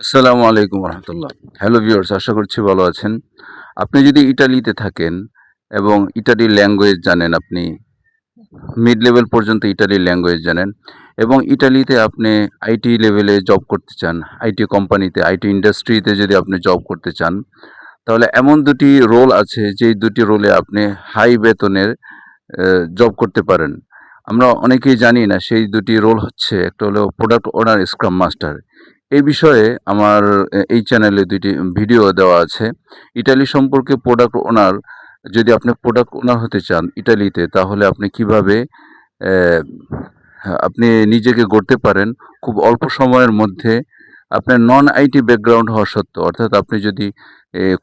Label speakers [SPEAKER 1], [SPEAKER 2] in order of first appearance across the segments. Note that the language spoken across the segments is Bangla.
[SPEAKER 1] আসসালামু আলাইকুম রহমতুল্লাহ। হ্যালো ভিউয়ার্স, আশা করছি ভালো আছেন। আপনি যদি ইটালিতে থাকেন এবং ইটালির ল্যাঙ্গুয়েজ জানেন, আপনি মিড লেভেল পর্যন্ত ইটালির ল্যাঙ্গুয়েজ জানেন এবং ইটালিতে আপনি আইটি লেভেলে জব করতে চান, আইটি কোম্পানিতে, আইটি ইন্ডাস্ট্রিতে যদি আপনি জব করতে চান, তাহলে এমন দুটি রোল আছে যেই দুটি রোলে আপনি হাই বেতনের জব করতে পারেন। আমরা অনেকেই জানি না সেই দুটি রোল হচ্ছে, একটা হলো প্রোডাক্ট ওনার, স্ক্রাম মাস্টার। এই বিষয়ে আমার এই চ্যানেলে ২ টি ভিডিও দেওয়া আছে। ইটালি সম্পর্কে প্রোডাক্ট ওনার, যদি আপনি প্রোডাক্ট ওনার হতে চান ইটালিতে, তাহলে আপনি কিভাবে অ্যা আপনি নিজেকে গড়তে পারেন খুব অল্প সময়ের মধ্যে। আপনার নন আইটি ব্যাকগ্রাউন্ড হওয়া সত্ত্বেও, অর্থাৎ আপনি যদি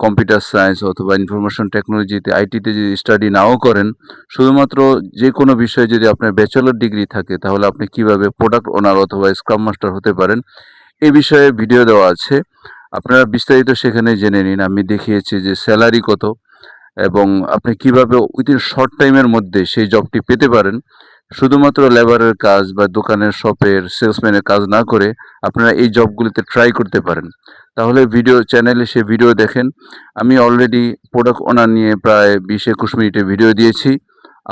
[SPEAKER 1] কম্পিউটার সায়েন্স অথবা ইনফরমেশন টেকনোলজিতে, আইটিতে যদি স্টাডি নাও করেন, শুধুমাত্র যেকোনো বিষয়ে যদি আপনার ব্যাচেলর ডিগ্রি থাকে, তাহলে আপনি কিভাবে প্রোডাক্ট ওনার অথবা স্ক্রাম মাস্টার হতে পারেন, এ বিষয়ে ভিডিও দেওয়া আছে। আপনারা বিস্তারিত সেখানে জেনে নিন। আমি দেখিয়েছি যে স্যালারি কত এবং আপনি কিভাবে উইদিন শর্ট টাইমের মধ্যে সেই জবটি পেতে পারেন। শুধুমাত্র লেবারের কাজ বা দোকানের শপের সেলসম্যানের কাজ না করে আপনারা এই জবগুলিতে ট্রাই করতে পারেন। তাহলে চ্যানেলে সে ভিডিও দেখেন। আমি অলরেডি প্রোডাক্ট ওনার নিয়ে প্রায় ২০-২১ মিনিটের ভিডিও দিয়েছি।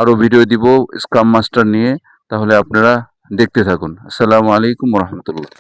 [SPEAKER 1] আরও ভিডিও দিব স্ক্রাম মাস্টার নিয়ে। তাহলে আপনারা দেখতে থাকুন। আসসালামু আলাইকুম ওয়া রাহমাতুল্লাহ।